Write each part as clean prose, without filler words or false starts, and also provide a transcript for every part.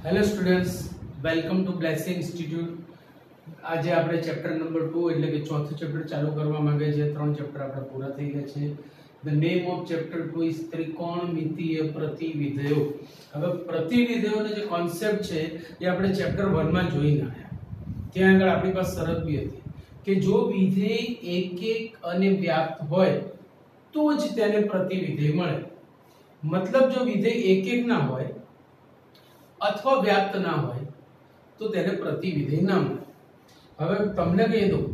Hello students, welcome to Blessy institute. આજે આપણે chapter number 2 એટલે કે ચોથું ચેપ્ટર ચાલુ કરવા માંગે છે. 3 ચેપ્ટર આપણે પૂરા થઈ ગયા છે. The name of chapter 2 is ત્રિકોણમિતીય પ્રતિવિધેયો. હવે પ્રતિવિધેયોનો જે કોન્સેપ્ટ છે એ આપણે ચેપ્ટર 1 માં જોઈને આવ્યા. ત્યાં આગળ આપણી પાસે શરત બી હતી કે જો વિધેય એક અને વ્યાપ્ત હોય તો જ તેને પ્રતિવિધેય મળે. મતલબ જો વિધેય એક ના હોય અથવા વ્યાપ્ત ના હોય તો તેને પ્રતિવિધેય ના મળે. હવે તમને કહી દઉં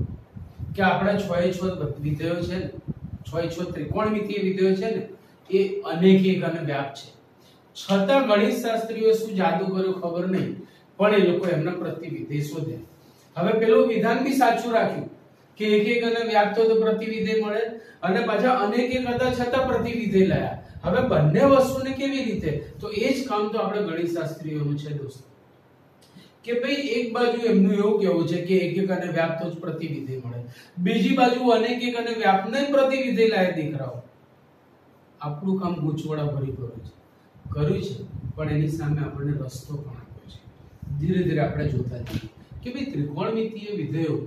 કે આપણા 6 એ 6 વિધેયો છે ને, 6 એ 6 ત્રિકોણમિતીય વિધેયો છે ને, એ અનેક એક અને વ્યાપ્ત છે. છતાં ગણિતશાસ્ત્રીઓ શું જાદુ કર્યો ખબર નહીં, પણ એ લોકો એમના પ્રતિવિધેય શોધ્યા. હવે પેલું વિધાન બી સાચું રાખ્યું કે એક અને વ્યાપ્ત હોય તો પ્રતિવિધેય મળે, અને પાછા અનેક એક હતા છતાં પ્રતિવિધેય લાયા. હવે બંને વસ્તુને કેવી રીતે? તો એ જ કામ તો આપણે ગણિતશાસ્ત્રીઓનું છે દોસ્તો, કે ભાઈ એક બાજુ એમનું એવું કહેવું છે કે એક અને વ્યાપ્ત જ પ્રતિવિધેય મળે, બીજી બાજુ અનેક એક અને વ્યાપ્તને પ્રતિવિધેય લાયા. દીકરાઓ, આપણું કામ ગૂંચવડા ભરી કર્યું છે, પણ એની સામે આપણને રસ્તો પણ આપ્યો છે. ધીરે ધીરે આપણે જોતા જઈએ કે ભાઈ ત્રિકોણમિતીય વિધેયો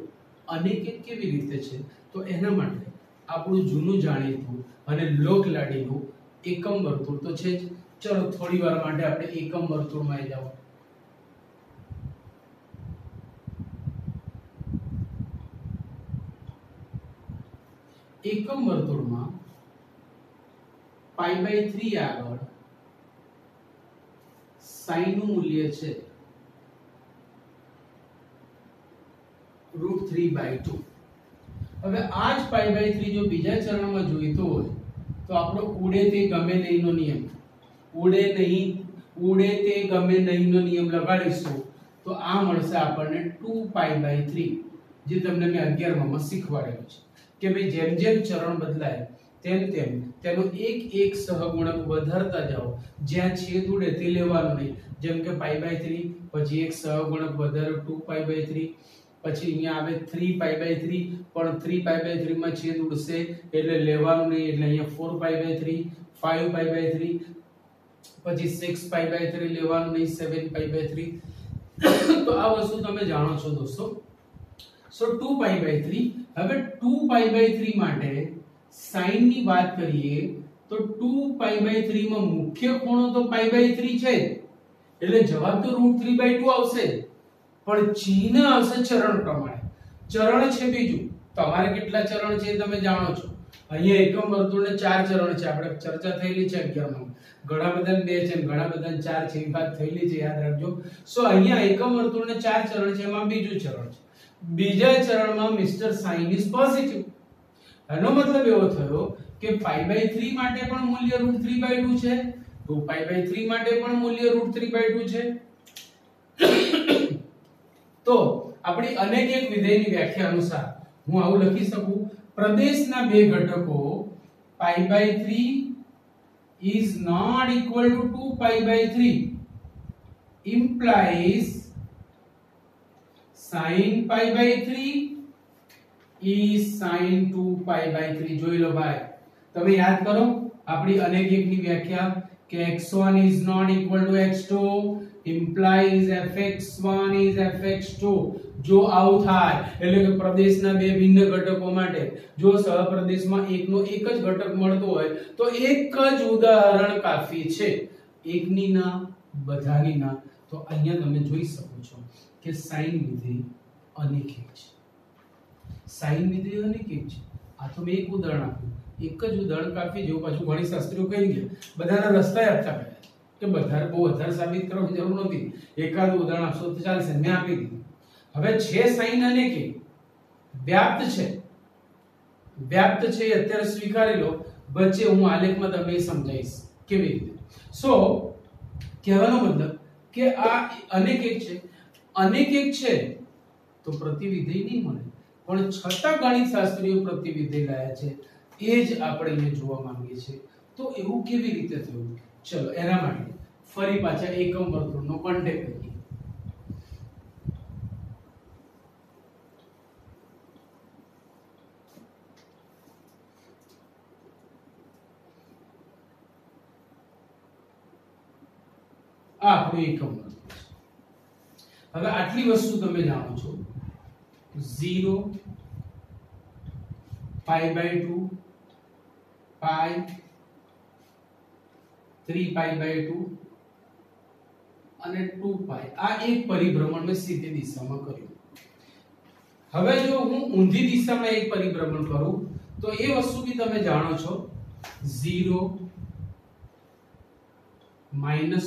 અનેક એક કેવી રીતે છે. તો એના માટે આપણું જૂનું જાણીતું અને લોકલાડીનું એકમ વર્તુળ તો છે જ. ચલો થોડી વાર માટે આપણે એકમ વર્તુળમાં આવી જાઓ. એકમ વર્તુળમાં π/3 આગળ sin નું મૂલ્ય છે √3/2. હવે આ જ π/3 જો બીજા ચરણમાં જોઈતો હોય તો આપણો ઉડે તે ગમે નહીંનો નિયમ, ઉડે તે ગમે નહીંનો નિયમ લગાડીશું તો આ મળશે આપણને 2π/3, જે તમને મેં 11 માં શીખવાડેલું છે કે ભાઈ જેમ જેમ ચરણ બદલાય તેમ તેમ તેનો એક સહગુણક વધારતા જાઓ. જ્યાં છેદ ઉડે તે લેવાનું નહીં. જેમ કે π/3 પછી એક સહગુણક વધારો 2π/3, પછી અહીંયા આવે 3π/3, પણ 3π/3 માં છેદ ઉડશે એટલે લેવાનું નહીં, એટલે અહીંયા 4π/3, 5π/3, પછી 6π/3 લેવાનું નહીં, 7π/3. તો આ વસ્તુ તમે જાણો છો દોસ્તો. સો 2π/3. હવે 2π/3 માટે sin ની વાત કરીએ તો 2π/3 માં મુખ્ય ખૂણો તો π/3 છે, એટલે જવાબ તો √3/2 આવશે, પણ ચિહ્ન આવશે ચરણ પ્રમાણે. ચરણ છે બીજું. તમારે કેટલા ચરણ છે તમે જાણો છો. અહીંયા એકમ વર્તુળને 4 ચરણ છે, આપણે ચર્ચા થયેલી છે 11 માં. ઘણા બધાને 2 છે, ઘણા બધાને 4 છે, એ વાત થયેલી છે, યાદ રાખજો. સો અહીંયા એકમ વર્તુળને 4 ચરણ છે, એમાં બીજું ચરણ છે. બીજા ચરણમાં મિસ્ટર સાઇન ઇઝ પોઝિટિવ. એનો મતલબ એવો થયો કે π/3 માટે પણ મૂલ્ય √3/2 છે, 2π/3 માટે પણ મૂલ્ય √3/2 છે. તો આપણી અનેક એક વિધેયની વ્યાખ્યા અનુસાર હું આવું લખી શકું: પ્રદેશના બે ઘટકો π/3 is not equal to 2π/3 implies sin π/3 is sin 2π/3. જોઈ લો ભાઈ, તમે યાદ કરો આપણી અનેક એકની વ્યાખ્યા કે x1 is not equal to x2 implies fx1 is fx2. જો આવું થાય એટલે કે પ્રદેશના બે ભિન્ન ઘટકો માટે જો સહપ્રદેશમાં એકનો એક જ ઘટક મળતો હોય તો એક જ ઉદાહરણ કાફી છે, એકની ના બધાની ના. તો અહીંયા તમે જોઈ શકો છો કે sin વિધેય અનેક એક છે. sin વિધેય અનેક એક છે. આ તો મેં એક ઉદાહરણ આપ્યું, એક જ ઉદાહરણ કાફી. જેવું પાછું ગણિતશાસ્ત્રીઓ કહી ગયા, બધાના રસ્તા આપતા ગયા કે બહુ વધારે સાબિત કરવાની જરૂર નથી, એકાદ ઉદાહરણ આપશો તો ચાલશે. મેં આપી દીધું. હવે છે sin અનેક એક, વ્યાપ્ત છે એ અત્યારે સ્વીકારી લો. વચ્ચે હું આલેખમાં તમને સમજાવીશ કેવી રીતે. સો કહેવાનો મતલબ કે આ અનેક એક છે તો પ્રતિવિધેય નહીં મળે, પણ છતાં ગણિતશાસ્ત્રીઓ પ્રતિવિધેય લાયા છે. એ જ આપણે અહીંયા જોવા માંગીએ છીએ. તો એવું કેવી રીતે થયું? ચલો એના માટે ફરી પાછા એકમ વર્તુળનો કોન્ટેક્ટ કરીએ. આ આપણું એકમ વર્તુળ છે. હવે આટલી વસ્તુ તમે જાણો છો 0 π/2 પાઈ 3π/2 અને 2π આ એક પરિભ્રમણ મેં સીધી દિશામાં કર્યું. હવે જો હું ઊંધી દિશામાં એક પરિભ્રમણ કરું તો એ વસ્તુ બી તમે જાણો છો 0 -π/2 -π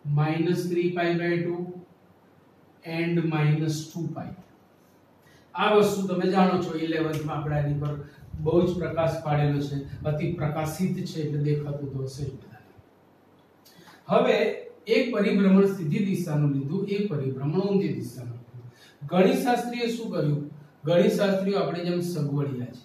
-3π/2 એન્ડ -2π. આ વસ્તુ તમે જાણો છો 11th માં આપણે આની પર બહુ જ પ્રકાશ પાડેલો છે, અતિ પ્રકાશિત છે એટલે દેખાતું તો હશે જ બધાને. હવે એક પરિભ્રમણ સીધી દિશાનું લીધું, એક પરિભ્રમણ ઊંધી દિશાનું લીધું. ગણિતશાસ્ત્રીએ શું કર્યું? ગણિતશાસ્ત્રીઓ આપણે જેમ સગવડિયા છે,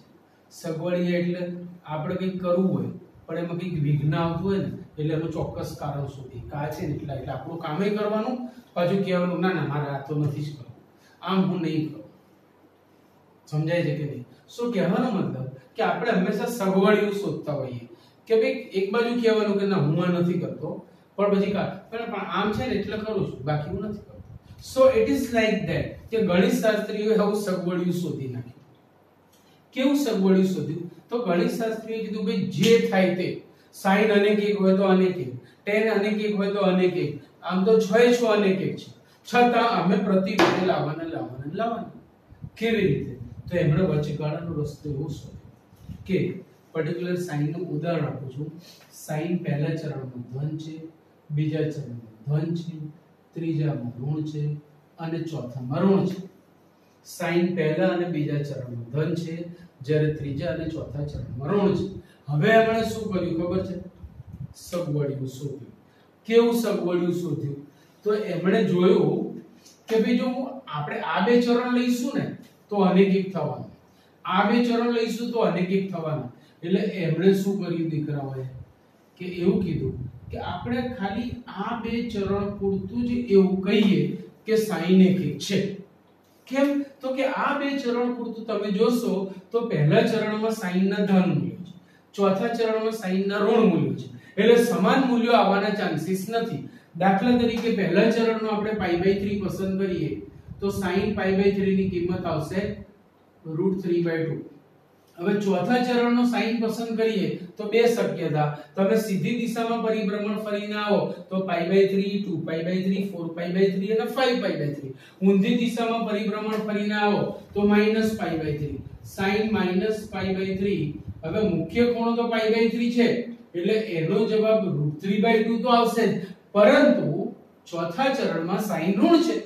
સગવડિયા એટલે આપણે કંઈક કરવું હોય પણ એમાં કંઈક વિઘ્ન આવતું હોય ને એટલે એનું ચોક્કસ કારણ શોધી કા છે ને એટલે આપણું કામે કરવાનું, પાછું કહેવાનું ના ના મારે આ તો નથી જ કરવું, આમ હું નહીં કરું. સમજાય છે કે નહીં? શું કહેવાનો મતલબ કે આપણે હંમેશા સગવડિયું શોધતા હોઈએ કે ભાઈ એક બાજુ કહેવાનું કે ના હું આ નથી કરતો પણ પછી પણ આમ છે ને એટલે કરું છું, બાકી હું નથી કરતો. So it is like that કે ગણિતશાસ્ત્રીઓએ આવું સગવડિયું શોધી નાખ્યું. કેવું સગવડિયું શોધ્યું? તો ગણિતશાસ્ત્રીએ કીધું ભાઈ જે થાય તે, sin અનેક એક હોય તો અનેક એક, tan અનેક એક હોય તો અનેક એક, આમ તો 6 6 અનેક એક છે, છતાં અમે પ્રતિવિધિ લાવવાના. કેવી રીતે? તો એમણે વચગાળાનો રસ્તો એવો શોધ્યો કે પર્ટિક્યુલર સાઇન નું ઉદાહરણ આપું છું. સાઇન પહેલા ચરણમાં ધન છે, બીજા ચરણમાં ધન છે, ત્રીજામાં ઋણ છે અને ચોથામાં ઋણ છે. સાઇન પહેલા અને બીજા ચરણમાં ધન છે, જ્યારે ત્રીજા અને ચોથા ચરણમાં ઋણ છે. હવે એમણે શું કર્યું ખબર છે? સગવડિયું શોધ્યું. કેવું સગવડિયું શોધ્યું? તો એમણે જોયું કે ભાઈ જો આપણે આ બે ચરણ લઈશું ને તો અનેક એક થવાનું, આ બે ચરણ લઈશું તો અનેક એક થવાના. એટલે એમણે શું કર્યું દીકરાઓએ કે એવું કીધું કે આપણે ખાલી આ બે ચરણ પૂરતું જ એવું કહીએ કે sin એક છે. કેમ? તો કે આ બે ચરણ પૂરતું તમે જોશો તો પહેલા ચરણમાં sin ના ધન મૂલ્યો છે, ચોથા ચરણમાં sin ના ઋણ મૂલ્યો છે, એટલે સમાન મૂલ્યો આવવાના ચાન્સીસ નથી. દાખલા તરીકે પહેલા ચરણનો આપણે π/3 પસંદ કરીએ તો sin π/3 ની કિંમત આવશે √3/2. હવે ચોથા ચરણનો sin પસંદ કરીએ તો બે શક્યતા, તમે સીધી દિશામાં પરિભ્રમણ ફરીને આવો તો π/3 2π/3 4π/3 અને 5π/3, ઊંધી દિશામાં પરિભ્રમણ ફરીને આવો તો -π/3 sin -π/3. હવે મુખ્ય ખૂણો તો π/3 છે એટલે એનો જવાબ √3/2 તો આવશે જ, પરંતુ ચોથા ચરણમાં sin ઋણ છે,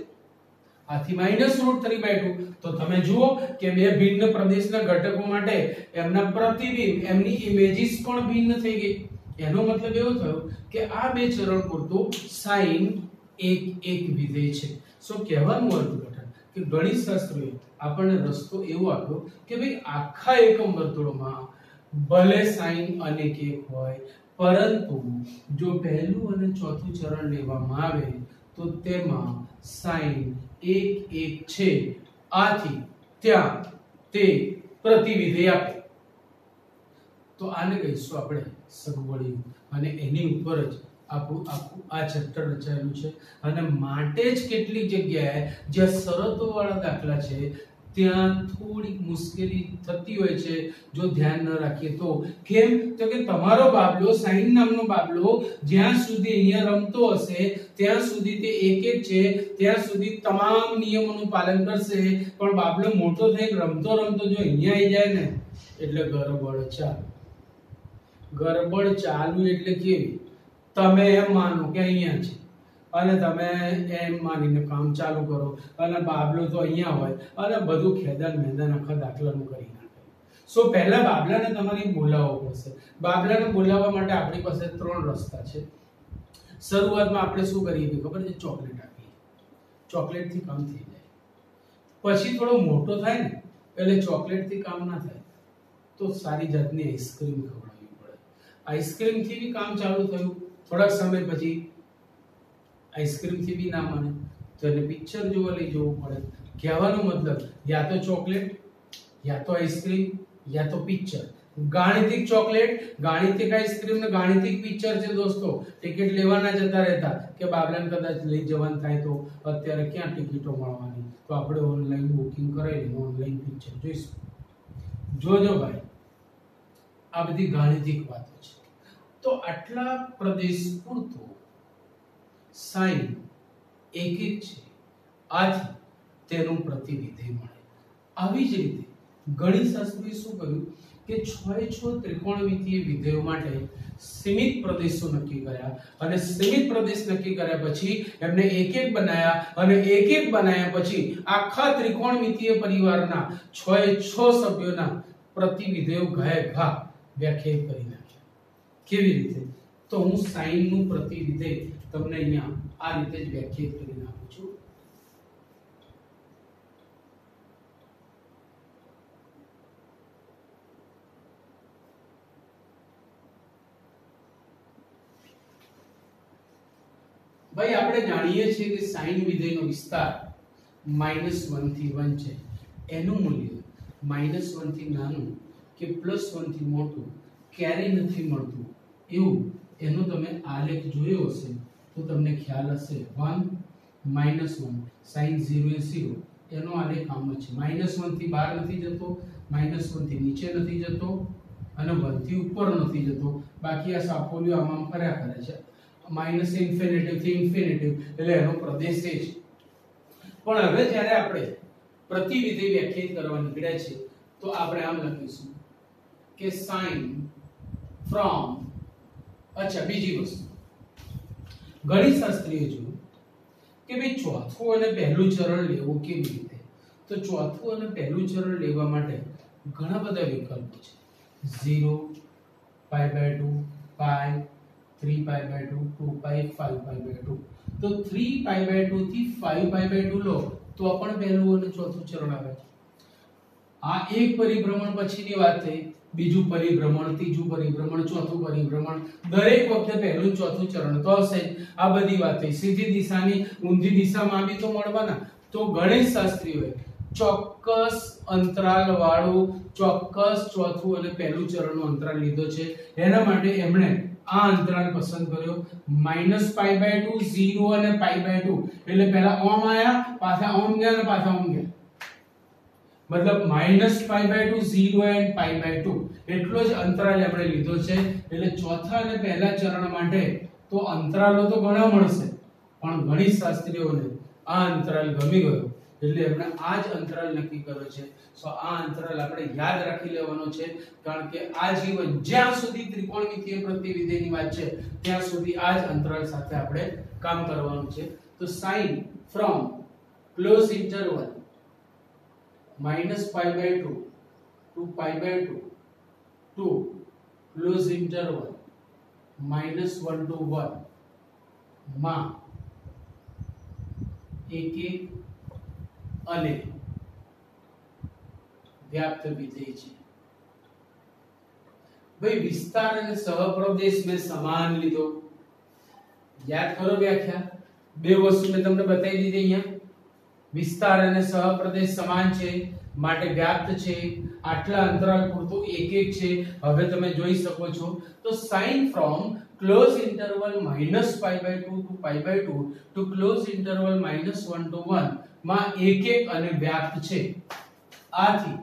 આથી -√3/2. તો તમે જુઓ કે બે ભિન્ન પ્રદેશના ઘટકો માટે એમના પ્રતિબિંબ, એમની ઇમેજીસ પણ ભિન્ન થઈ ગઈ. એનો મતલબ એવો થયો કે આ બે ચરણ પૂરતું sin એક વિધેય છે. સો કહેવાનું અર્થઘટન કે ગણિતશાસ્ત્રીએ આપણને રસ્તો એવો આપ્યો કે ભાઈ આખા એકમ વર્તુળમાં ભલે sin અનેક એક હોય પરંતુ જો પહેલું અને ચોથું ચરણ લેવામાં આવે તો તેમાં sin એક છે, આથી ત્યાં તે પ્રતિવિધેય આપે. તો આને કહીશું આપણે સગવડિયું, અને એની ઉપર જ આપણું આખું આ ચેપ્ટર રચાયેલું છે. અને માટે જ કેટલીક જગ્યાએ જ્યાં શરતો વાળા દાખલા છે ત્યાં થોડીક મુશ્કેલી થતી હોય છે જો ધ્યાન ન રાખીએ તો. કેમ? તો કે તમારો બાબલો, sin નામનો બાબલો જ્યાં સુધી અહીંયા રમતો હશે ત્યાં સુધી તે એક છે, ત્યાં સુધી તમામ નિયમોનું પાલન કરશે. પણ બાબલો મોટો થઈ રમતો જો અહીંયા આવી જાય ને એટલે ગરબડ ચાલુ. એટલે કેવી? તમે એમ માનો કે અહીંયા છે અને તમે એમ માનીને કામ ચાલુ કરો અને બાબલો તો અહીંયા હોય અને બધું ખેદાન મેદાન આખા દાખલાનું કરી નાખે. સો પહેલા બાબલાને તમારે બોલાવવો પડશે. બાબલાને બોલાવવા માટે આપણી પાસે 3 રસ્તા છે. શરૂઆતમાં આપણે શું કરીએ ખબર છે? ચોકલેટ આપીએ, ચોકલેટથી કામ થઈ જાય. પછી થોડો મોટો થાય ને એટલે ચોકલેટથી કામ ના થાય તો સારી જાતની આઈસ્ક્રીમ ખવડાવવી પડે. આઈસ્ક્રીમથી બી કામ ચાલુ થયું, થોડાક સમય પછી આઈસ્ક્રીમથી બી ના માને તો એને પિક્ચર જોવા લઈ જવું પડે. કહેવાનો મતલબ યા તો ચોકલેટ, યા તો આઈસ્ક્રીમ, યા તો પિક્ચર. ગાણિતિક ચોકલેટ, ગાણિતિક આઈસ્ક્રીમ ને ગાણિતિક પિક્ચર છે દોસ્તો. ટિકિટ લેવાના જતા રહેતા કે બાબલાને કદાચ લઈ જવાનું થાય તો અત્યારે ક્યાં ટિકિટો મળવાની, તો આપણે ઓનલાઈન બુકિંગ કરાવીને ઓનલાઈન પિક્ચર જોઈશું. જોજો ભાઈ, આ બધી ગાણિતિક વાતો છે. તો આટલા પ્રદેશ પૂરતો સાઈન એક એક છે, આથી તેનું પ્રતિવિધેય મળે. આવી જ રીતે ગણિતશાસ્ત્રીએ શું કર્યું કે 6 ત્રિકોણમિતિય વિધેયો માટે સીમિત પ્રદેશો નક્કી કર્યા, અને સીમિત પ્રદેશ નક્કી કર્યા પછી એમને એક એક બનાવ્યા, અને એક એક બનાવ્યા પછી આખા ત્રિકોણમિતિય પરિવારના 6 સભ્યોના પ્રતિવિધેયો ઘા વ્યાખ્યાયિત કરી નાખ્યા. કેવી રીતે? તો હું સાઈન નું પ્રતિવિધેય તમને અહીંયા આ રીતે જ વ્યાખ્યાયિત કરી નાખું છું. ભાઈ આપણે જાણીએ છીએ કે સાઈન વિધેયનો વિસ્તાર -1 થી 1 છે. એનું મૂલ્ય -1 થી નાનું કે +1 થી મોટું ક્યારેય નથી મળતું. એવું એનો તમે આલેખ જોયો હશે તો તમને ખ્યાલ હશે. 1 -1 sin 0 એ 0 એનો આલેખ આમ છે. -1 થી બહાર નથી જતો, -1 થી નીચે નથી જતો, અને 1 થી ઉપર નથી જતો. બાકી આ સાપોલિયો આમ ફર્યા કરે છે. માઇનસ ઇન્ફિનિટી થી ઇન્ફિનિટી એટલે એનો પ્રદેશ છે. પણ હવે જ્યારે આપણે પ્રતિવિધેય વ્યાખ્યાયિત કરવા નીકળ્યા છે તો આપણે આમ લખીશું કે sin from, અચ્છા બીજી વસ્તુ ગણિતશાસ્ત્રીએ જોયું કે ભાઈ ચોથું અને પહેલું ચરણ લેવું કેવી રીતે. તો ચોથું અને પહેલું ચરણ લેવા માટે ઘણા બધા વિકલ્પો છે. 0, π/2, π, 3π/2, 2π, 5π/2. તો 3π/2 થી 5π/2 લો તો પણ પહેલું અને ચોથું ચરણ આવે. આ એક પરિભ્રમણ પછીની વાત થઈ. બીજું પરિભ્રમણ, ત્રીજું પરિભ્રમણ, ચોથું પરિભ્રમણ, દરેક વખતે પહેલું ચોથું ચરણ તો હશે. આ બધી વાત થઈ. સીધી દિશાની ઊંધી દિશામાં બી તો મળવાના. તો ગણિતશાસ્ત્રીઓએ ચોક્કસ અંતરાલ વાળું ચોક્કસ ચોથું અને પહેલું ચરણનો અંતરાલ લીધો છે. એના માટે એમણે આ અંતરાલ પસંદ કર્યો. -π/2, 0 અને π/2 એટલે પહેલા ઓમ આયા, પાછા ઓમ ગયા અને પાછા ઓમ ગયા. મતલબ -π/2, 0 and π/2 એટલો જ અંતરાલ આપણે લીધો છે. એટલે ચોથા અને પહેલા ચરણ માટે તો અંતરાલો તો ઘણા મળશે, પણ ગણિતશાસ્ત્રીઓને આ અંતરાલ ગમી ગયો એટલે એમણે આ જ અંતરાલ નક્કી કર્યો છે. સો આ અંતરાલ આપણે યાદ રાખી લેવાનો છે, કારણ કે આ જીવન જ્યાં સુધી ત્રિકોણમિતિય પ્રતિવિધેયની વાત છે ત્યાં સુધી આ જ અંતરાલ સાથે આપણે કામ કરવાનું છે. તો sin from close interval -π/2 to π/2 to close interval -1 to 1 માં એક અને વ્યાપ્ત વિધેય છે. ભાઈ વિસ્તાર અને સહપ્રદેશ મેં સમાન લીધો. યાદ કરો વ્યાખ્યા. બે વસ્તુ મેં તમને બતાવી દીધી અહીંયા. વિસ્તાર અને સહપ્રદેશ સમાન છે માટે વ્યાપ્ત છે. આટલા અંતરાલ પૂરતું એક એક છે. હવે તમે જોઈ શકો છો. તો sin from close interval -π/2 to π/2 to close interval -1 to 1 માં એક એક અને વ્યાપ્ત છે. આથી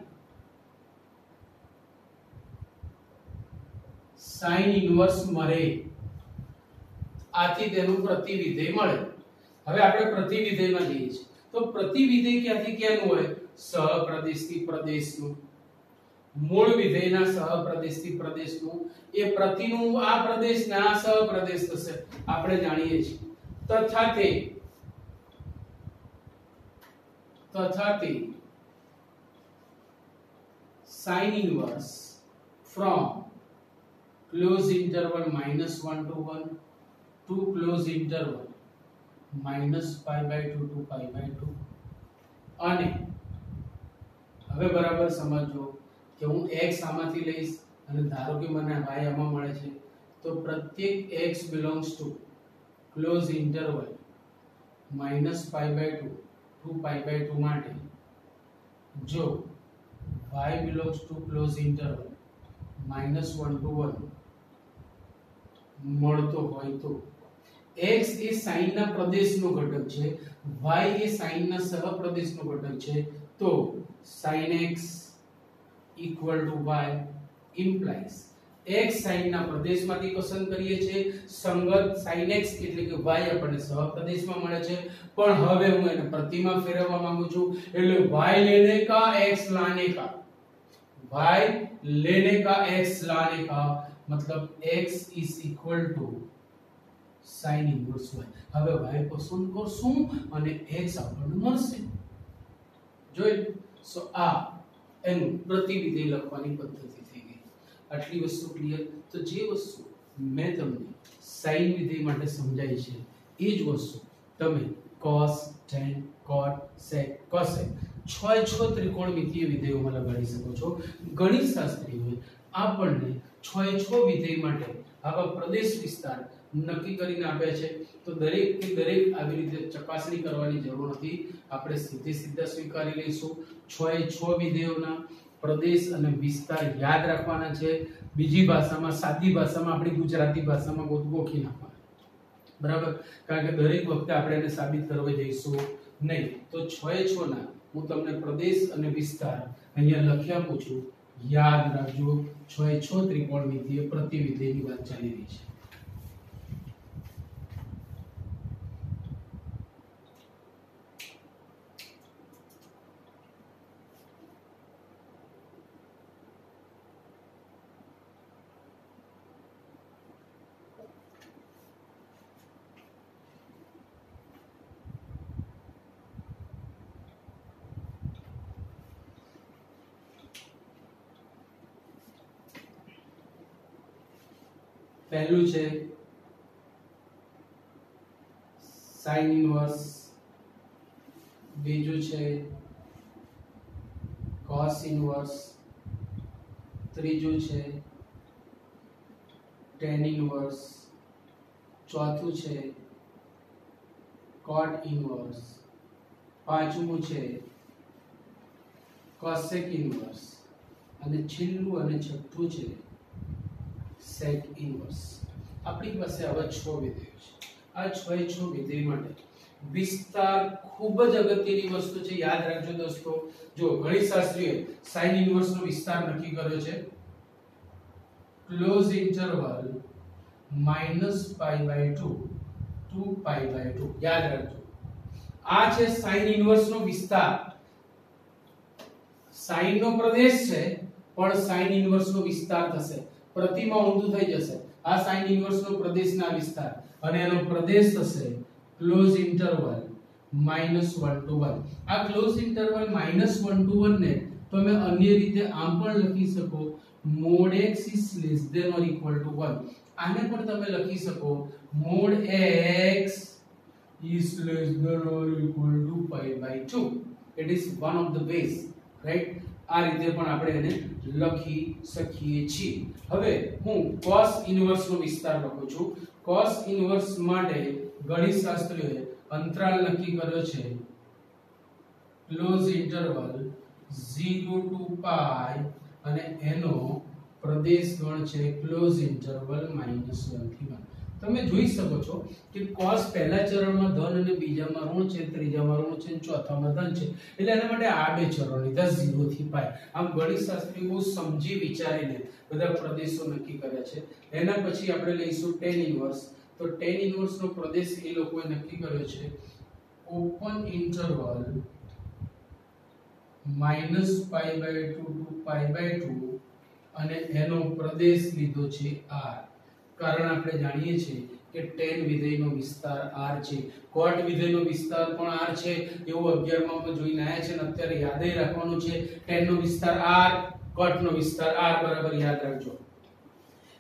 sin ઇન્વર્સ મળે. આથી તેનું પ્રતિવિધેય મળે. હવે આપણે પ્રતિવિધેયમાં જઈએ છીએ. તો પ્રતિવિધેય ક્યાંથી ક્યાંનું હોય? સહપ્રદેશથી પ્રદેશનું. મૂળ વિધેયના સહપ્રદેશથી પ્રદેશનું. એ પ્રતિનું આ પ્રદેશ ને આ સહપ્રદેશ થશે, આપણે જાણીએ છીએ. તથાથી sin inverse from close interval -1 to 1 to close interval -π/2 to π/2. અને હવે બરાબર સમજો કે હું x આમાંથી લઈશ અને ધારો કે મને y આમાં મળે છે, તો પ્રત્યેક x belongs to close interval -π/2 to π/2 માટે જો y belongs to close interval -1 to 1 મળતો હોય તો x એ sin ના પ્રદેશનો ઘટક છે, y એ sin ના સહપ્રદેશનો ઘટક છે, તો sin x equal to y implies x sin ના પ્રદેશમાંથી પસંદ કરીએ છીએ, સંગત sin x એટલે કે y આપણને સહપ્રદેશમાં મળે છે, પણ હવે હું એને પ્રતિમાં ફેરવવા માંગુ છું, એટલે y લેને का x लाने का, y लेने का x लाने का, मतलब x is equal to sin inverse y. હવે y પસંદ કરશું અને x આપણને મળશે. જોઈ સો આ એનું પ્રતિવિધેય લખવાની પદ્ધતિ થઈ ગઈ. આટલી વસ્તુ ક્લિયર. તો જે વસ્તુ મેં તમને sin વિધેય માટે સમજાઈ છે એ જ વસ્તુ તમે cos tan cot sec cosec છ ત્રિકોણમિતીય વિધેયોમાં લગાડી શકો છો. ગણિત શાસ્ત્રીઓએ આપણને છ વિધેય માટે આવા પ્રદેશ વિસ્તાર નક્કી કરીને આપ્યા છે, તો દરેક કે દરેક આવી રીતે ચકાસણી કરવાની જરૂર નથી, આપણે સીધા સ્વીકારી લઈશું. છ વિધેયોના પ્રદેશ અને વિસ્તાર યાદ રાખવાના છે. બીજી ભાષામાં, સાદી ભાષામાં, આપણી ગુજરાતી ભાષામાં ગોખી નાખવાના, બરાબર? કારણ કે દરેક વખતે આપણે એને સાબિત કરવા જઈશું નહીં. તો છ ના હું તમને પ્રદેશ અને વિસ્તાર અહીંયા લખી આપું છું, યાદ રાખજો. છ ત્રિકોણમિતીય પ્રતિવિધેયની વાત ચાલી રહી છે. પહેલું છે sin ઇનવર્સ, બીજું છે cos ઇનવર્સ, ત્રીજું છે tan ઇનવર્સ, ચોથું છે cot ઇનવર્સ, પાંચમું છે cosec ઇનવર્સ અને છેલ્લું અને છઠ્ઠું છે sec ઇનવર્સ. આપણી પાસે આવા 6 વિધેયો છે. આ 6 વિધેય માટે વિસ્તાર ખૂબ જ અગત્યની વસ્તુ છે, યાદ રાખજો દોસ્તો. જો ગણિતશાસ્ત્રીએ sin ઇનવર્સ નો વિસ્તાર નક્કી કર્યો છે ક્લોઝ ઇન્ટરવલ -π/2 to π/2. યાદ રાખજો, આ છે sin ઇનવર્સ નો વિસ્તાર. sin નો પ્રદેશ છે પણ sin ઇનવર્સ નો વિસ્તાર થશે. પ્રતિમા ઊંધું થઈ જશે. આ sin ઇનવર્સ નો પ્રદેશના વિસ્તાર અને એનો પ્રદેશ થશે ક્લોઝ ઇન્ટરવલ -1 to 1. આ ક્લોઝ ઇન્ટરવલ -1 to 1 ને તમે અન્ય રીતે આમ પણ લખી શકો, mod x is less than or equal to 1. આને પણ તમે લખી શકો mod x is less than or equal to π/2. it is one of the ways, right? આ રીતે પણ આપણે એને લખી શકીએ છીએ. હવે હું cos ઇનવર્સ નો વિસ્તાર લખું છું. cos ઇનવર્સ માટે ગણિતશાસ્ત્રીઓએ અંતરાલ નક્કી કર્યો છે ક્લોઝ ઇન્ટરવલ 0 to π અને એનો પ્રદેશ ગણ છે ક્લોઝ ઇન્ટરવલ -1 થી 1. તમે જોઈ શકો છો કે cos પહેલા ચરણમાં ધન અને બીજામાં ઋણ છે, ત્રીજામાં ઋણ છે, ચોથામાં ધન છે, એટલે એના માટે આ બે ચરણો લીધા 0 થી π. આમ ગણિતશાસ્ત્રી બહુ સમજી વિચારીને બધા પ્રદેશો નક્કી કર્યા છે. એના પછી આપણે લઈશું tan ઇનવર્સ. તો tan ઇનવર્સ નો પ્રદેશ એ લોકોએ નક્કી કર્યો છે ઓપન ઇન્ટરવલ -π/2 to π/2 અને એનો પ્રદેશ લીધો છે r. કારણ આપણે જાણીએ છીએ કે tan વિધેયનો વિસ્તાર r છે, cot વિધેયનો વિસ્તાર પણ r છે, એવું 11 માં આપણે જોઈને આયા છે અને અત્યારે યાદ રાખવાનું છે. tan નો વિસ્તાર r, cot નો વિસ્તાર r બરાબર યાદ રાખજો.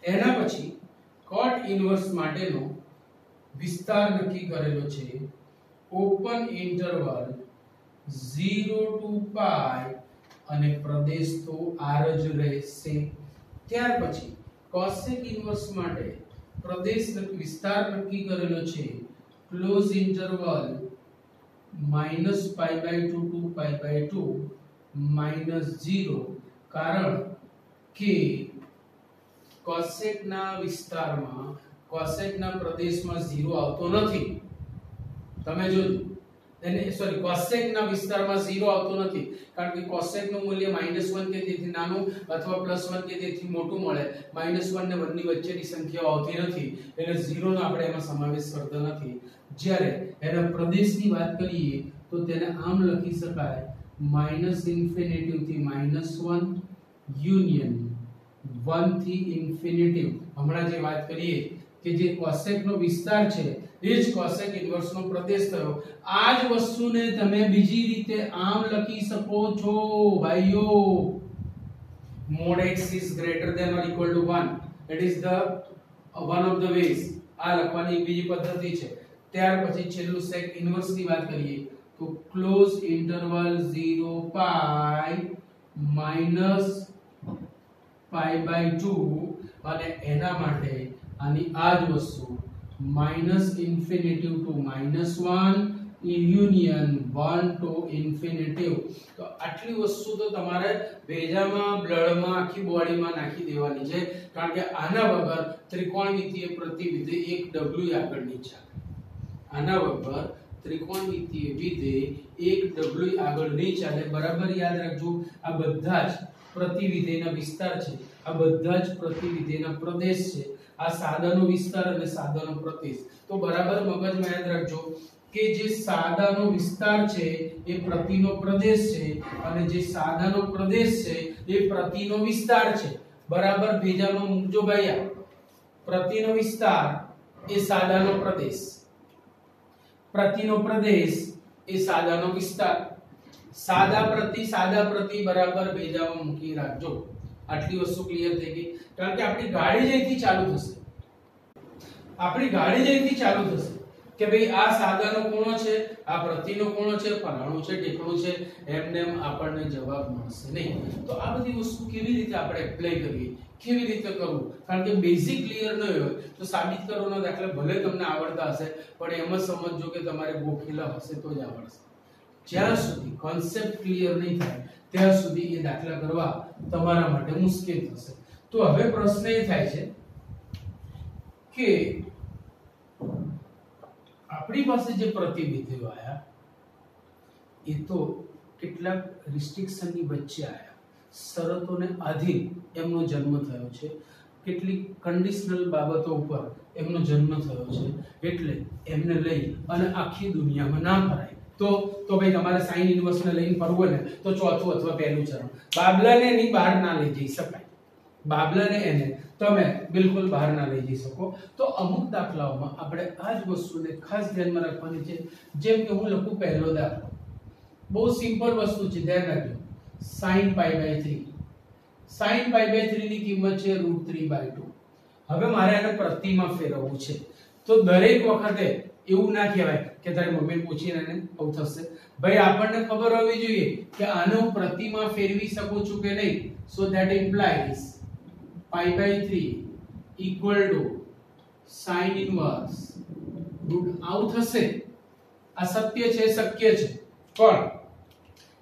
એના પછી cot ઇનવર્સ માટેનો વિસ્તાર નક્કી કરેલો છે ઓપન ઇન્ટરવલ 0 to π અને પ્રદેશ તો r જ રહેશે. ત્યાર પછી cosec ઇનવર્સ માટે પ્રદેશ વિસ્તાર નક્કી કરેલો છે ક્લોઝ ઇન્ટરવલ -π/2 to π/2 -0. કારણ કે કોસેક ના વિસ્તારમાં કોસેક ના પ્રદેશમાં 0 આવતો નથી. તમે જોજો એને સોરી કોસેક ના વિસ્તારમાં 0 આવતો નથી કારણ કે કોસેક નું મૂલ્ય -1 કે તેથી નાનું અથવા +1 કે તેથી મોટું મળે. -1 ને 1 ની વચ્ચેની સંખ્યાઓ આવતી નથી એટલે 0 નો આપણે એમાં સમાવેશ કરતો નથી. જ્યારે એના પ્રદેશની વાત કરીએ તો તેને આમ લખી શકાય -∞ થી -1 યુનિયન 1 થી ∞. હમણાં જે વાત કરીએ કે જે કોસેક નો વિસ્તાર છે એ જ કોસેક ઇન્વર્સ નો પ્રદેશ થયો. આ જ વસ્તુને તમે બીજી રીતે આમ લખી શકો છો ભાઈઓ. mod x is greater than or equal to 1. That is the one of the ways. આ લખવાની બીજી પદ્ધતિ છે. ત્યાર પછી છેલ્લું sec ઇન્વર્સ ની વાત કરીએ તો ક્લોઝ ઇન્ટરવલ 0 પાઈ માઈનસ π/2 અને એના માટે આની આ જ વસ્તુ -∞ to -1 યુનિયન 1 to ∞. તો આટલી વસ્તુ તો તમારે ભેજામાં બ્લડમાં આખી બોડીમાં નાખી દેવાની છે કારણ કે આના વગર ત્રિકોણમિતિય પ્રતિવિધેય એક ડબલ્યુ આગળ નહીં ચાલે. આના વગર ત્રિકોણમિતિય વિધેય એક ડબલ્યુ આગળ નહીં ચાલે. બરાબર યાદ રાખજો. આ બધા જ પ્રતિવિધેયના વિસ્તાર છે, આ બધા જ પ્રતિવિધેયના પ્રદેશ છે. આ સાદાનો વિસ્તાર અને સાદાનો પ્રદેશ. તો બરાબર મગજમાં યાદ રાખજો કે જે સાદાનો વિસ્તાર છે એ પ્રતિનો પ્રદેશ છે અને જે સાદાનો પ્રદેશ છે એ પ્રતિનો વિસ્તાર છે. બરાબર ભેજામાં મૂકજો ભાઈ. પ્રતિનો વિસ્તાર એ સાદાનો પ્રદેશ, પ્રતિનો પ્રદેશ એ સાદાનો વિસ્તાર. સાદા પ્રતિ બરાબર ભેજામાં મૂકી રાખજો. આટલી વસ્તુ ક્લિયર થઈ ગઈ. કારણ કે આપણી ગાડી જઈથી ચાલુ થશે, આપણી ગાડી જઈથી ચાલુ થશે કે ભાઈ આ સાદાનો ખૂણો છે, આ પ્રતિનો ખૂણો છે, ફલાણું છે, ઢીકણું છે, એમને એમ આપણને જવાબ મળશે નહીં. તો આ બધી વસ્તુ કેવી રીતે આપણે એપ્લાય કરવી, કેવી રીતે કરવું? કારણ કે બેઝિક ક્લિયર ન હોય તો સાબિત કરવાના દાખલા ભલે તમને આવડતા હશે પણ એમ જ સમજજો કે તમારે ગોખેલા હશે તો જ આવડશે. જ્યાં સુધી કોન્સેપ્ટ ક્લિયર નહીં થાય ત્યાં સુધી એ દાખલા કરવા તમારા માટે મુશ્કેલ થશે. તો હવે પ્રશ્ન એ થાય છે કે આપણી પાસે જે પ્રતિવિધેયો આયા એ તો કેટલાક રિસ્ટ્રિક્શનની વચ્ચે આયા, શરતોને આધીન એમનો જન્મ થયો છે, કેટલીક કન્ડિશનલ બાબતો ઉપર એમનો જન્મ થયો છે. એટલે એમને લઈ અને આખી દુનિયામાં ના ફરાય. તો ભાઈ તમારે સાઇન ઇન્વર્સને લઈને ફરવું ને તો ચોથું અથવા પહેલું ચરણ. બાબલાને એની બહાર ના લઈ જઈ શકાય. બાબલાને એને તમે બિલકુલ બહાર ના લઈ જઈ શકો. તો અમુક દાખલાઓમાં આપણે આ જ વસ્તુને ખાસ ધ્યાનમાં રાખવાની છે. જેમ કે હું લખું પહેલો દાખલો, બહુ સિમ્પલ વસ્તુ છે, ધ્યાન રાખજો. sin π/3, sin π/3 ની કિંમત છે √3/2. હવે મારે આને પ્રતિમાં ફેરવવું છે. તો દરેક વખતે એવું ના કહેવાય કે તારે મમ્મીને પૂછીને એને આવું થશે. ભાઈ આપણને ખબર હોવી જોઈએ કે આનો પ્રતિમાં ફેરવી શકું છું કે નહીં. So that implies π/3 equal to sin inverse આવું થશે. આ સત્ય છે, શક્ય છે. પણ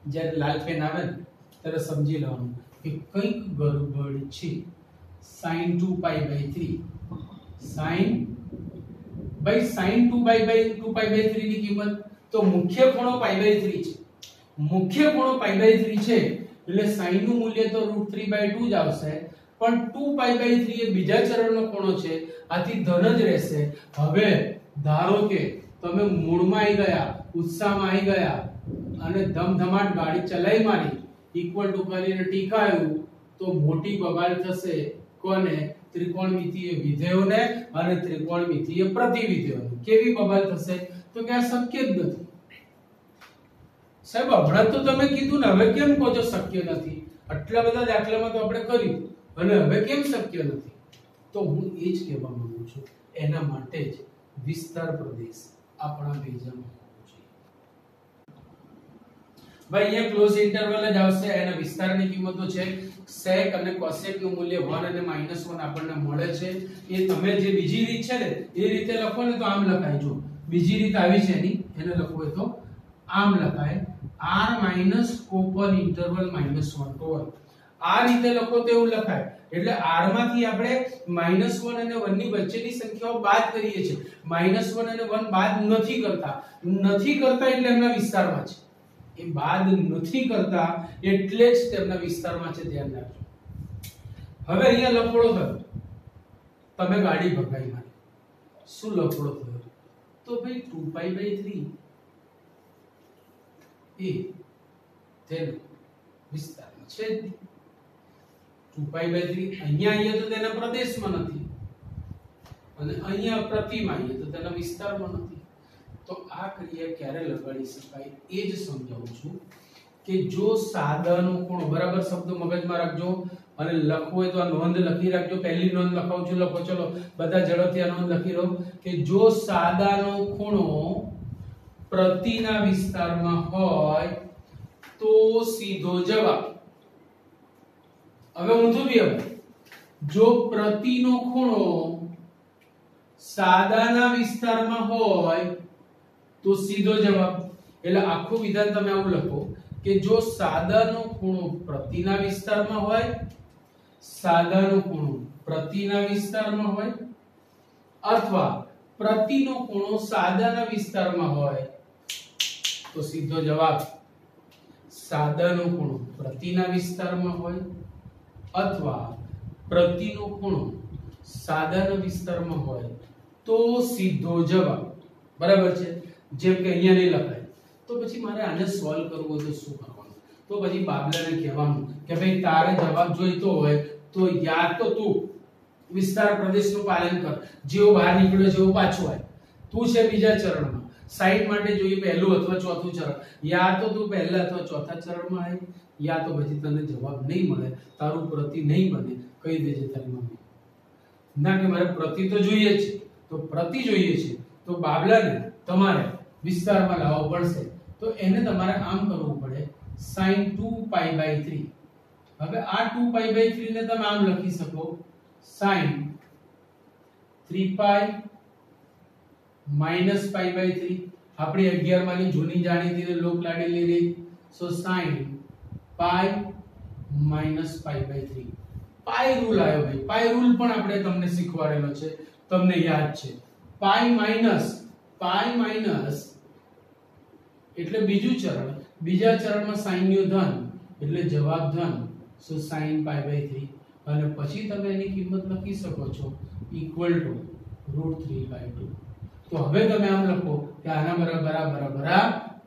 જ્યારે લાલ પેન આવે ને ત્યારે સમજી લેવાનું કે કંઈક ગડબડ છે. sin 2π/3 sin 2π/3 ની કિંમત તો મુખ્ય ખૂણો π/3 છે. મુખ્ય ખૂણો π/3 છે એટલે sin નું મૂલ્ય તો √3/2 જ આવશે. પણ 2π/3 એ બીજા ચરણનો ખૂણો છે, આથી ધન જ રહેશે. હવે ધારો કે તમે મૂળમાં આવી ગયા, ઉત્સાહમાં આવી ગયા અને ધમધમાટ ગાડી ચલાવી મારી, ઇક્વલ ટુ કરીને ટીકાયું તો મોટી બબાલ થશે. કોને? ત્રિકોણમિતિય વિધેયોને અને ત્રિકોણમિતિય પ્રતિવિધેયોને. કેવી બબાલ થશે? તો કે આ શક્ય જ નથી. સાહેબ હમણાં તો તમે કીધું ને, હવે કેમ કહો છો શક્ય નથી? આટલા બધા દાખલામાં તો આપણે કર્યું અને હવે કેમ શક્ય નથી? તો હું એ જ કહેવા માંગુ છું, એના માટે જ વિસ્તાર પ્રદેશ આપણા ભેજામાં હોવો જોઈએ. ભાઈ અહીંયા ક્લોઝ ઇન્ટરવલ જ આવશે. એના વિસ્તારની કિંમતો છે sec અને cosec નું મૂલ્ય 1 અને -1 આપણને મળે છે. એ તમે જે બીજી રીત છે ને એ રીતે લખો ને તો આમ લખાય. જો બીજી રીત આવી છે એની, એને લખવું હોય તો આમ લખાય r - open interval -1 to 1. આ રીતે લખો તો એવું લખાય એટલે r માંથી આપણે -1 અને 1 ની વચ્ચેની સંખ્યાઓ બાદ કરીએ છીએ. -1 અને 1 બાદ નથી કરતા એટલે એમના વિસ્તારમાં છે. એ બાદ નથી કરતા એટલે જ તેમના વિસ્તારમાં છે, ધ્યાન રાખજો. હવે અહીંયા લફડો થયો, તમે ગાડી ભગાઈ મારી. શું લફડો થયો? તો ભાઈ 2π/3 એ તેનો વિસ્તારમાં છે. 2π/3 અહીંયા તો તેના પ્રદેશમાં નથી અને અહીંયા પ્રતિમાં તો તેના વિસ્તારમાં નથી. તો આ ક્રિયા ક્યારે લગાડી શકાય એ જ સમજાવું છું કે જો સાદાનો ખૂણો, બરાબર શબ્દ મગજમાં રાખજો અને લખવું હોય તો આ નોંધ લખી રાખજો. પહેલી નોંધ લખાવું છું, લખો. ચલો બધા ઝડપથી આ નોંધ લખી રહો કે જો સાદાનો ખૂણો પ્રતિના વિસ્તારમાં હોય તો સીધો જવાબ. હવે ઊંધું બી હવે, જો પ્રતિનો ખૂણો સાદાના વિસ્તારમાં હોય તો સીધો જવાબ. એટલે આખું વિધાન તમે આવું લખો કે જો સાદાનો ખૂણો પ્રતિના વિસ્તારમાં હોય, સાદાનો ખૂણો પ્રતિના વિસ્તારમાં હોય અથવા પ્રતિનો ખૂણો સાદાના વિસ્તારમાં હોય તો સીધો જવાબ. સાદાનો ખૂણો પ્રતિના વિસ્તારમાં હોય અથવા પ્રતિનો ખૂણો સાદાના વિસ્તારમાં હોય તો સીધો જવાબ. બરાબર છે? જેમ કે અહીંયા નહીં લખાય તો પછી મારે આને સોલ્વ કરવું હોય તો શું કરવાનું? તો પછી બાબલાને કહેવાનું કે ભાઈ તારે જવાબ જોઈતો હોય તો યા તો તું વિસ્તાર પ્રદેશનું પાલન કર, જેવો બહાર નીકળ્યો જેવો પાછો આય. તું છે બીજા ચરણમાં, સાઈડ માટે જોઈએ પહેલું અથવા ચોથું ચરણ. યા તો તું પહેલા અથવા ચોથા ચરણમાં આય, યા તો પછી તને જવાબ નહીં મળે, તારું પ્રતિ નહીં બને, કહી દેજે તારી મમ્મી ના કે મારે પ્રતિ તો જોઈએ છે. તો પ્રતિ જોઈએ છે તો બાબલાને તમારે વિસ્તારમાં લાવવો પડશે. તો એને તમારે આમ કરવું પડે, sin 2π/3. હવે આ 2π/3 ને તમે આમ લખી શકો, sin 3π - π/3. આપણી 11 માંની જૂની જાણીતી લોક લાડેલી રીત. સો sin π - π/3. પાઈ રૂલ આવ્યો ભાઈ. પાઈ રૂલ પણ આપણે તમને શીખવાડેલો છે, તમને યાદ છે. પાઈ માઈનસ એટલે બીજું ચરણ, બીજા ચરણમાં sin નું ધન એટલે જવાબ ધન. સો sin π/3 અને પછી તમે એની કિંમત લખી શકો છો ઇક્વલ ટુ √3/2. તો હવે તમે આમ લખો કે આના બરાબર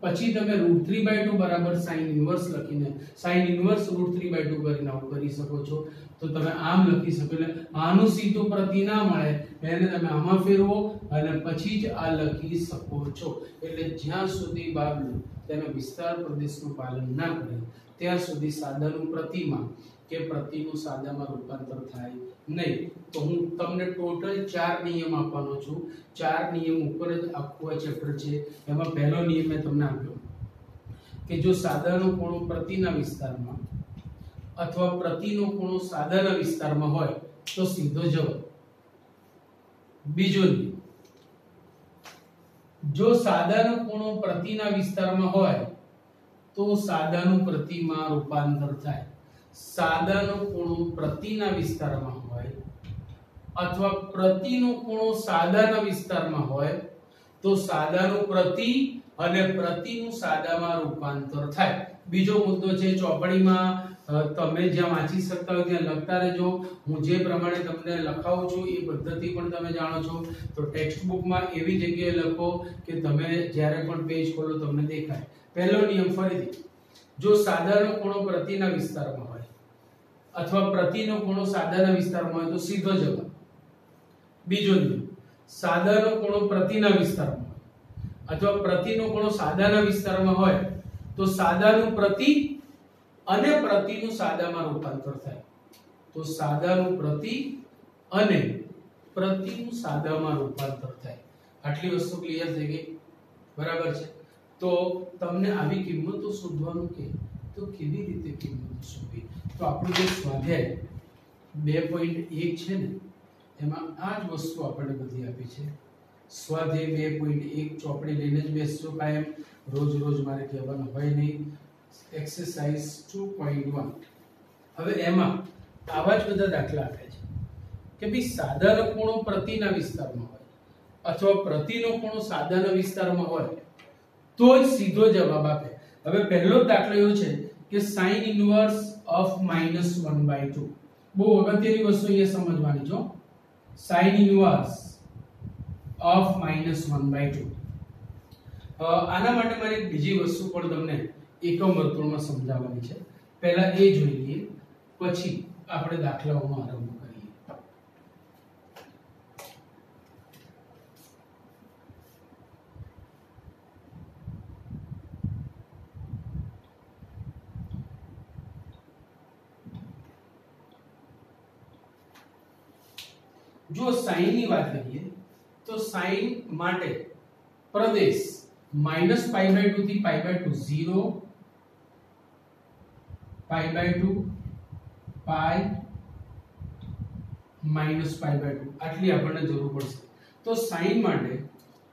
પછી તમે √3/2 બરાબર sin ઇન્વર્સ લખીને sin ઇન્વર્સ √3/2 કરીને આવું કરી શકો છો. તો તમે આમ લખી શકો. એટલે આનું સીધું પ્રતિ ના મળે એને તમે આમાં ફેરવો અને પછી જ આ લખી શકો છો. એટલે જ્યાં સુધી બાબલું તેના વિસ્તાર પ્રદેશનું પાલન ના કરે ત્યાં સુધી સાદાનું પ્રતિમાં કે પ્રતિનું સાદામાં રૂપાંતર થાય નહીં. તો હું તમને ટોટલ 4 નિયમ આપવાનો છું. 4 નિયમ ઉપર જ આખું આ ચેપ્ટર છે. એમાં પહેલો નિયમ મેં તમને આપ્યો કે જો સાદાનો ખૂણો પ્રતિના વિસ્તારમાં અથવા પ્રતિનો ખૂણો સાદાના વિસ્તારમાં હોય તો સીધો જવાબ. બીજો નિયમ, જો સાદાનો ખૂણો પ્રતિના વિસ્તારમાં હોય તો સાદાનું પ્રતિમાં રૂપાંતર થાય. સાદાનો ખૂણો પ્રતિના વિસ્તારમાં હોય અથવા પ્રતિનો ખૂણો સાદાના વિસ્તારમાં હોય તો સાદાનું પ્રતિ અને પ્રતિનું સાદામાં રૂપાંતર થાય. બીજો મુદ્દો છે ચોપડીમાં, તમે જ્યાં વાંચી શકતા હોય ત્યાં લખતા રહેજો. હું જે પ્રમાણે તમને લખાવું છું એ પદ્ધતિ પણ તમે જાણો છો. તો ટેક્સ્ટ બુકમાં એવી જગ્યાએ લખો કે તમે જ્યારે પણ પેજ ખોલો તમને દેખાય. પહેલો નિયમ ફરીથી, જો સાદાનો ખૂણો પ્રતિના વિસ્તારમાં હોય અથવા પ્રતિનો ખૂણો સાદાના વિસ્તારમાં હોય તો સીધો જવાબ. બીજો નિયમ, સાદાનો ખૂણો પ્રતિના વિસ્તારમાં હોય અથવા પ્રતિનો ખૂણો સાદાના વિસ્તારમાં હોય તો સાદાનું પ્રતિ અને પ્રતિનું સાદામાં રૂપાંતર થાય. તો સાદાનું પ્રતિ અને પ્રતિનું સાદામાં રૂપાંતર થાય. આટલી વસ્તુ ક્લિયર થઈ ગઈ? બરાબર છે? તો તમને આવી કિંમતો શોધવાનું કે તો કેવી રીતે કિંમતો શોધવી? તો આપણું જે સ્વાધ્યાય 2.1 છે ને એમાં આ જ વસ્તુ આપણને બધી આપી છે. સ્વાધ્યાય 2.1 ચોપડી લઈને જ બેસજો કાયમ, રોજ મારે કહેવાનું હોય નહીં. એક્સરસાઇઝ 2.1. હવે એમાં આવા જ બધા દાખલા આપે છે કે ભઈ સાદાનો ખૂણો પ્રતિના વિસ્તારમાં હોય અથવા પ્રતિનો ખૂણો સાદાના વિસ્તારમાં હોય તો જ સીધો જવાબ આપે. હવે પહેલો દાખલો એવો છે કે sin ઇન્વર્સ ઓફ -1/2. બહુ અગત્યની વસ્તુ અહીંયા સમજવાની છે. sin inverse of -1/2. આના માટે મારે એક બીજી વસ્તુ પણ તમને એકમ વર્તુળમાં સમજાવવાની છે. પહેલા એ જોઈ લઈએ, પછી આપણે દાખલાઓનો આરંભ કરીએ. જો sin ની વાત કરીએ તો sin માટે પ્રદેશ -π/2 થી π/2 0 π/2 π -π/2 આટલી આપણને જરૂર પડશે. તો sin માટે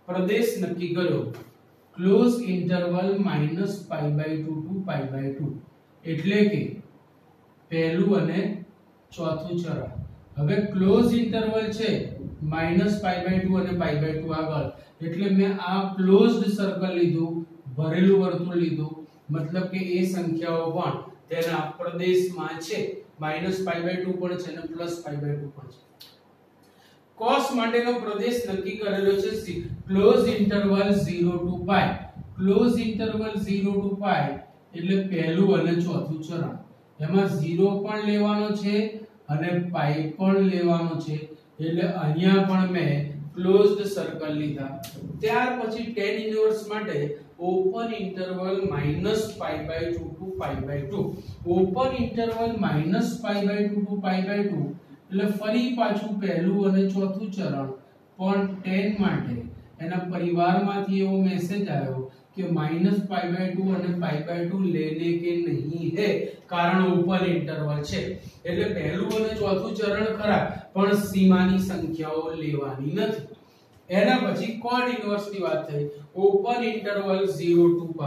પ્રદેશ નક્કી કર્યો ક્લોઝ ઇન્ટરવલ -π/2 to π/2 એટલે કે પહેલું અને ચોથું ચરણ. હવે ક્લોઝ ઇન્ટરવલ છે -π/2 અને π/2 આગળ, એટલે મેં આ ક્લોઝડ સર્કલ લીધું, ભરેલું વર્તુળ લીધું, મતલબ કે એ સંખ્યાઓ પણ તેના પ્રદેશમાં છે. -π/2 પણ છે અને +π/2 પણ છે. cos માટેનો પ્રદેશ નક્કી કરેલો છે close interval 0 to π. Close interval 0 to π એટલે પહેલું અને ચોથું ચરણ. એમાં 0 પણ લેવાનો છે અને π પણ લેવાનો છે, એટલે અહીંયા પણ મેં ક્લોઝડ સર્કલ લીધા. ત્યાર પછી tan ઇન્વર્સ માટે open interval -π/2 to π/2. Open interval -π/2 to π/2 એટલે ફરી પાછું પહેલું અને ચોથું ચરણ. પણ tan માટે એના પરિવારમાંથી એવો મેસેજ આવ્યો કે -π/2 અને π/2 લેને કે નહીં હે, કારણ ઓપન ઇન્ટરવલ છે. એટલે પહેલું અને ચોથું ચરણ ખરા, પણ સીમાની સંખ્યાઓ લેવાની નથી. એના પછી cot ઇન્વર્સ ની વાત થઈ. Open interval 0 to π.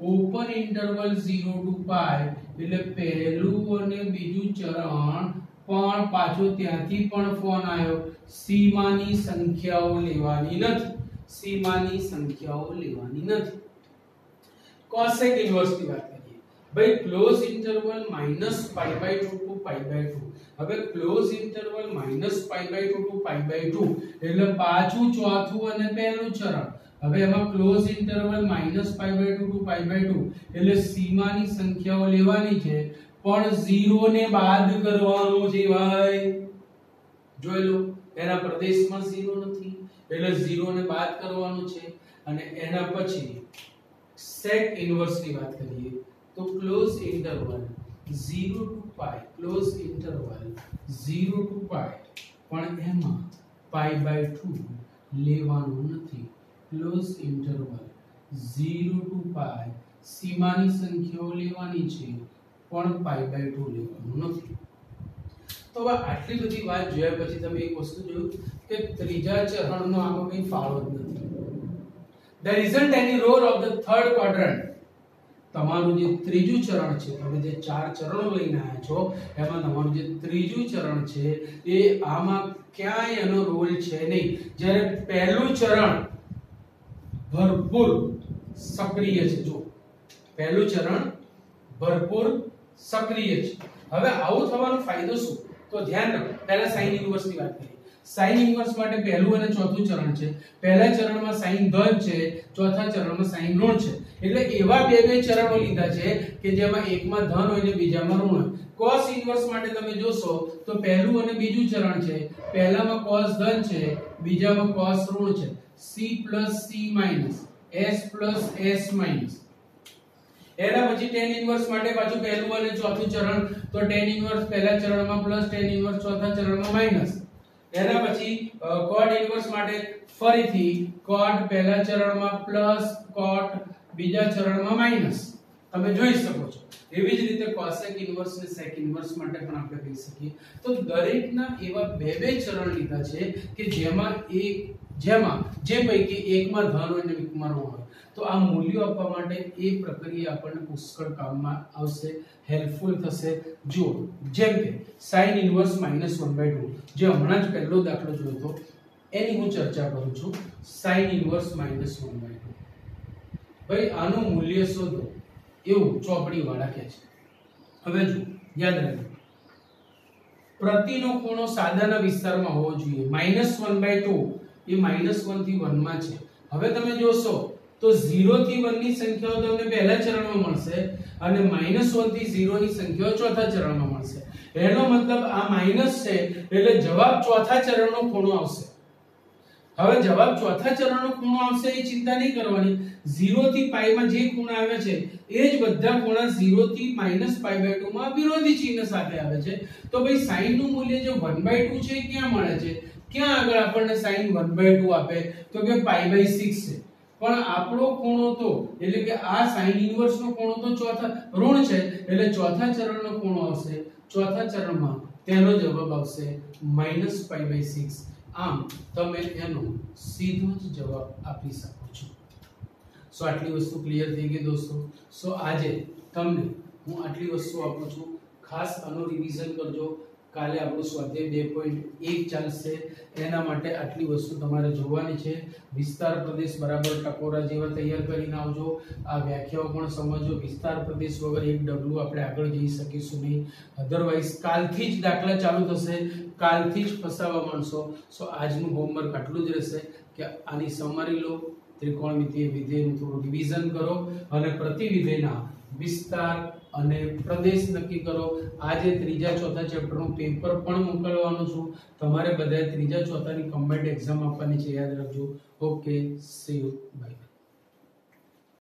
Open interval 0 to π એટલે પહેલું અને બીજું ચરણ. પણ પાછો ત્યાંથી પણ ફોન આવ્યો, સીમાની સંખ્યાઓ લેવાની નથી. સીમાની સંખ્યાઓ લેવાની નથી. cosec ઇન્વર્સ ની વાત કરીએ. ભાઈ ક્લોઝ ઇન્ટરવલ -π/2 to π/2. હવે ક્લોઝ ઇન્ટરવલ -π/2 to π/2 એટલે પાછું ચોથું અને પહેલું ચરણ. હવે એમાં ક્લોઝ ઇન્ટરવલ -π/2 to π/2 એટલે સીમાની સંખ્યાઓ લેવાની છે, પણ 0 ને બાદ કરવાનો છે ભાઈ. જોઈ લો, એના પ્રદેશમાં 0 નથી એટલે 0 ને બાદ કરવાનો છે. અને એના પછી sec ઇન્વર્સ ની વાત કરીએ તો close interval 0 to π. Close interval 0 to π પણ એમાં π/2 લેવાનું નથી. ક્લોઝ ઇન્ટરવલ 0 to π સીમાની સંખ્યાઓ લેવાની છે, પણ π/2 લેવાનું નથી. તો હવે આટલી બધી વાત જોયા પછી તમે એક વસ્તુ જોયું કે ત્રીજા ચરણનો આમાં કંઈ ફાળો જ નથી. There isn't any role of the third quadrant. તમારું જે ત્રીજું ચરણ છે, તમે જે 4 ચરણો લઈને આવ્યા છો એમાં તમારું જે ત્રીજું ચરણ છે એ આમાં ક્યાંય એનો રોલ છે નહીં. જ્યારે પહેલું ચરણ ભરપૂર સક્રિય છે. જો પહેલું ચરણ ભરપૂર સક્રિય છે. હવે આવું થવાનો ફાયદો શું? તો ધ્યાન રાખો. પહેલા sin ઇન્વર્સ ની વાત કરીએ. sin ઇન્વર્સ માટે પહેલું અને ચોથું ચરણ છે. પહેલા ચરણમાં sin ધન છે, ચોથા ચરણમાં sin ઋણ છે. એટલે એવા બે ચરણો લીધા છે કે જેમાં એકમાં ધન હોય ને બીજામાં ઋણ હોય. cos ઇન્વર્સ માટે તમે જોશો તો પહેલું અને બીજું ચરણ છે. પહેલામાં cos ધન છે, બીજામાં cos ઋણ છે. c + c - s + s - એના પછી tan ઇન્વર્સ માટે પાછું પહેલું અને ચોથું ચરણ. તો tan ઇન્વર્સ પહેલા ચરણમાં પ્લસ, tan ઇન્વર્સ ચોથા ચરણમાં માઈનસ. એના પછી cot ઇન્વર્સ માટે ફરીથી cot પહેલા ચરણમાં પ્લસ, cot બીજા ચરણમાં માઈનસ. તમે જોઈ શકો છો. એવી જ રીતે cosec ઇન્વર્સ અને sec ઇન્વર્સ માટે પણ આપણે કહી શકીએ. તો દરેકના એવા બે ચરણ લીધા છે કે જેમાં જે પૈકી એકમાં ધન હોય અને એકમાં ઋણ હોય. તો આ મૂલ્યો આપવા માટે એ પ્રક્રિયા આપણને પુષ્કળ કામમાં આવશે, હેલ્પફુલ થશે. જો જેમ કે sin ઇન્વર્સ -1/2 જે હમણાં જ પહેલો દાખલો જોયો હતો એની હું ચર્ચા કરું છું. sin ઇન્વર્સ -1/2 ભાઈ આનું મૂલ્ય શોધો એવું ચોપડી વાળા કહે છે. હવે જો યાદ રાખજો પ્રતિનો ખૂણો સાદાના વિસ્તારમાં હોવો જોઈએ. -1/2 એ -1 થી 1 માં છે. હવે તમે જોશો તો 0 થી 1 ની સંખ્યાઓ તમને પહેલા ચરણમાં મળશે અને -1 થી 0 ની સંખ્યાઓ ચોથા ચરણમાં મળશે. એનો મતલબ આ માઈનસ છે એટલે જવાબ ચોથા ચરણનો ખૂણો આવશે. હવે જવાબ ચોથા ચરણનો ખૂણો આવશે એ ચિંતા નહીં કરવાની. 0 થી π માં જે ખૂણા આવે છે એ જ બધા ખૂણા 0 થી -π/2 માં વિરોધી ચિહ્ન સાથે આવે છે. તો ભાઈ sin નું મૂલ્ય જે 1/2 છે એ ક્યાં મળે છે? ક્યાં આગળ આપણને sin 1/2 આપે? તો કે π/6 છે. પણ આપણો ખૂણો તો એટલે કે આ sin ઇન્વર્સ નો ખૂણો તો ચોથા ઋણ છે એટલે ચોથા ચરણનો ખૂણો આવશે. ચોથા ચરણમાં તેનો જવાબ આવશે -π/6. આમ તમે એનો સીધો જ જવાબ આપી શકો છો. સો આટલી વસ્તુ ક્લિયર થઈ ગઈ દોસ્તો. સો આજે તમને હું આટલી વસ્તુ આપું છું. ખાસ આનું રિવિઝન કરજો. કાલે આપણું સ્વાધ્યાય 2.1 ચાલશે. એના માટે આટલી વસ્તુ તમારે જોવાની છે. વિસ્તાર પ્રદેશ બરાબર ટકોરા જેવા તૈયાર કરીને આવજો. આ વ્યાખ્યાઓ પણ સમજો. વિસ્તાર પ્રદેશ વગર એક ડગલું આપણે આગળ જઈ શકીશું નહીં. અધરવાઇઝ કાલથી જ દાખલા ચાલુ થશે, કાલથી જ ફસાવા માંડશો. સો આજનું હોમવર્ક આટલું જ રહેશે કે આની સમરી લો, ત્રિકોણમિતિય વિધેયનું થોડું રિવિઝન કરો અને પ્રતિવિધેયના વિસ્તાર અને પ્રદેશ નક્કી કરો. આજે ત્રીજા ચોથા ચેપ્ટરનું પેપર પણ મોકલવાનું છું. તમારે બધાએ ત્રીજા ચોથાની કમ્બાઇન્ડ એક્ઝામ આપવાની છે, યાદ રાખજો. Okay, see you, by.